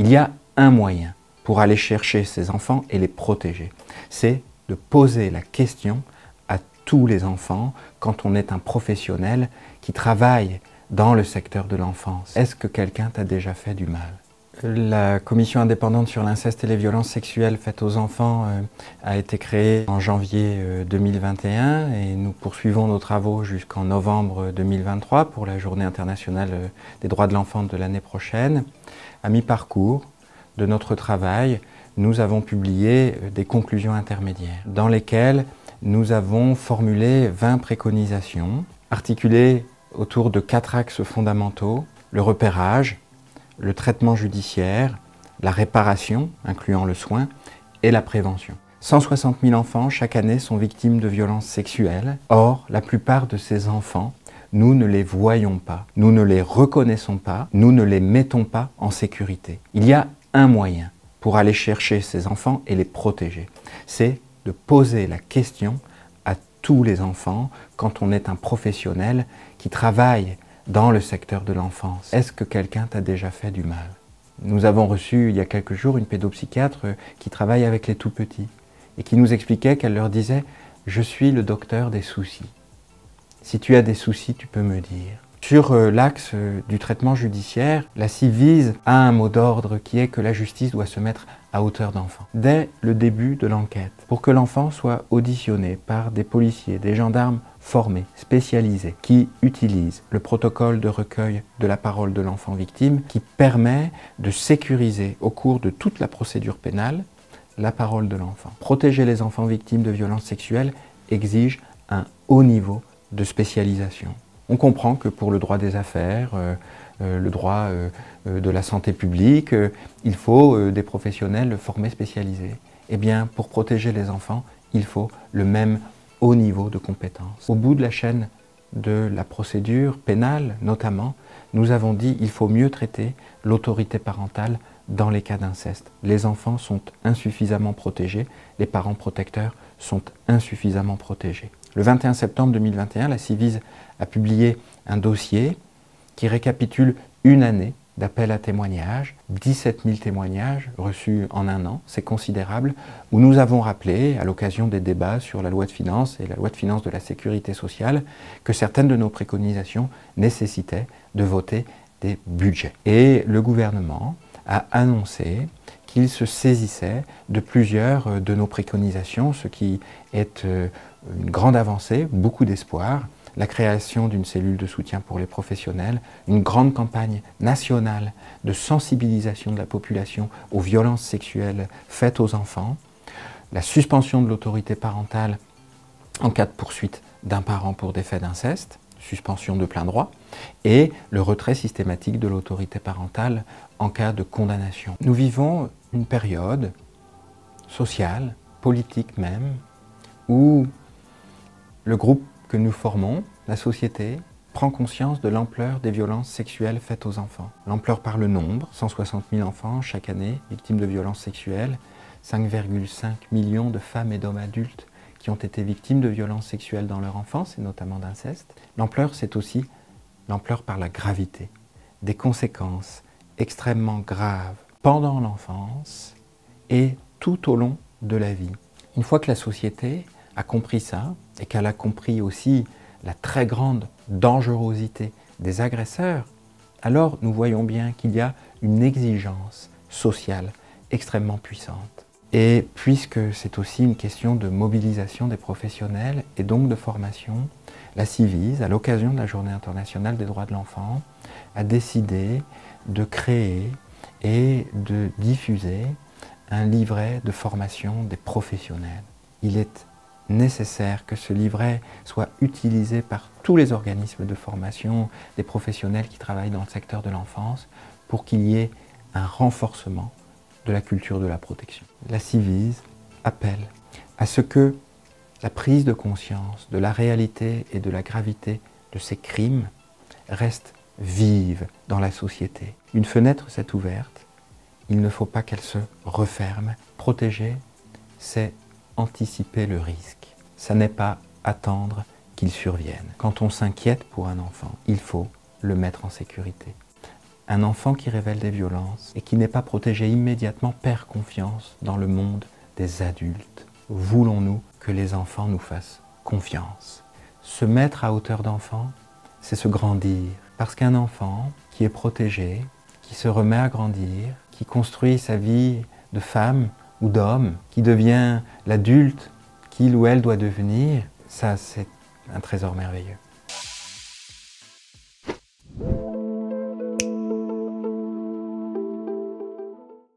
Il y a un moyen pour aller chercher ces enfants et les protéger. C'est de poser la question à tous les enfants quand on est un professionnel qui travaille dans le secteur de l'enfance. Est-ce que quelqu'un t'a déjà fait du mal? La commission indépendante sur l'inceste et les violences sexuelles faites aux enfants a été créée en janvier 2021 et nous poursuivons nos travaux jusqu'en novembre 2023 pour la journée internationale des droits de l'enfant de l'année prochaine. À mi-parcours de notre travail, nous avons publié des conclusions intermédiaires dans lesquelles nous avons formulé 20 préconisations articulées autour de 4 axes fondamentaux: le repérage, le traitement judiciaire, la réparation, incluant le soin, et la prévention. 160 000 enfants chaque année sont victimes de violences sexuelles. Or, la plupart de ces enfants, nous ne les voyons pas, nous ne les reconnaissons pas, nous ne les mettons pas en sécurité. Il y a un moyen pour aller chercher ces enfants et les protéger. C'est de poser la question à tous les enfants quand on est un professionnel qui travaille dans le secteur de l'enfance. Est-ce que quelqu'un t'a déjà fait du mal? Nous avons reçu il y a quelques jours une pédopsychiatre qui travaille avec les tout-petits et qui nous expliquait qu'elle leur disait « Je suis le docteur des soucis. Si tu as des soucis, tu peux me dire. » Sur l'axe du traitement judiciaire, la Civise a un mot d'ordre qui est que la justice doit se mettre à hauteur d'enfant. Dès le début de l'enquête, pour que l'enfant soit auditionné par des policiers, des gendarmes formés, spécialisés, qui utilisent le protocole de recueil de la parole de l'enfant victime, qui permet de sécuriser au cours de toute la procédure pénale la parole de l'enfant. Protéger les enfants victimes de violences sexuelles exige un haut niveau de spécialisation. On comprend que pour le droit des affaires, le droit de la santé publique, il faut des professionnels formés spécialisés. Eh bien, pour protéger les enfants, il faut le même haut niveau de compétences. Au bout de la chaîne de la procédure pénale, notamment, nous avons dit qu'il faut mieux traiter l'autorité parentale dans les cas d'inceste. Les enfants sont insuffisamment protégés, les parents protecteurs sont insuffisamment protégés. Le 21 septembre 2021, la Civise a publié un dossier qui récapitule une année d'appel à témoignages, 17 000 témoignages reçus en un an, c'est considérable, où nous avons rappelé, à l'occasion des débats sur la loi de finances et la loi de finances de la sécurité sociale, que certaines de nos préconisations nécessitaient de voter des budgets. Et le gouvernement a annoncé qu'il se saisissait de plusieurs de nos préconisations, ce qui est une grande avancée, beaucoup d'espoir. La création d'une cellule de soutien pour les professionnels, une grande campagne nationale de sensibilisation de la population aux violences sexuelles faites aux enfants, la suspension de l'autorité parentale en cas de poursuite d'un parent pour des faits d'inceste, suspension de plein droit, et le retrait systématique de l'autorité parentale en cas de condamnation. Nous vivons une période sociale, politique même, où le groupe que nous formons, la société, prend conscience de l'ampleur des violences sexuelles faites aux enfants. L'ampleur par le nombre, 160 000 enfants chaque année victimes de violences sexuelles, 5,5 millions de femmes et d'hommes adultes qui ont été victimes de violences sexuelles dans leur enfance, et notamment d'inceste. L'ampleur, c'est aussi l'ampleur par la gravité, des conséquences extrêmement graves pendant l'enfance et tout au long de la vie. Une fois que la société a compris ça, et qu'elle a compris aussi la très grande dangerosité des agresseurs, alors nous voyons bien qu'il y a une exigence sociale extrêmement puissante. Et puisque c'est aussi une question de mobilisation des professionnels et donc de formation, la Civise, à l'occasion de la Journée internationale des droits de l'enfant, a décidé de créer et de diffuser un livret de formation des professionnels. Il est nécessaire que ce livret soit utilisé par tous les organismes de formation des professionnels qui travaillent dans le secteur de l'enfance pour qu'il y ait un renforcement de la culture de la protection. La Civise appelle à ce que la prise de conscience de la réalité et de la gravité de ces crimes reste vive dans la société. Une fenêtre s'est ouverte, il ne faut pas qu'elle se referme. Protéger, c'est anticiper le risque. Ça n'est pas attendre qu'il survienne. Quand on s'inquiète pour un enfant, il faut le mettre en sécurité. Un enfant qui révèle des violences et qui n'est pas protégé immédiatement perd confiance dans le monde des adultes. Voulons-nous que les enfants nous fassent confiance? Se mettre à hauteur d'enfant, c'est se grandir. Parce qu'un enfant qui est protégé, qui se remet à grandir, qui construit sa vie de femme ou d'homme, qui devient l'adulte qu'il ou elle doit devenir, ça c'est un trésor merveilleux.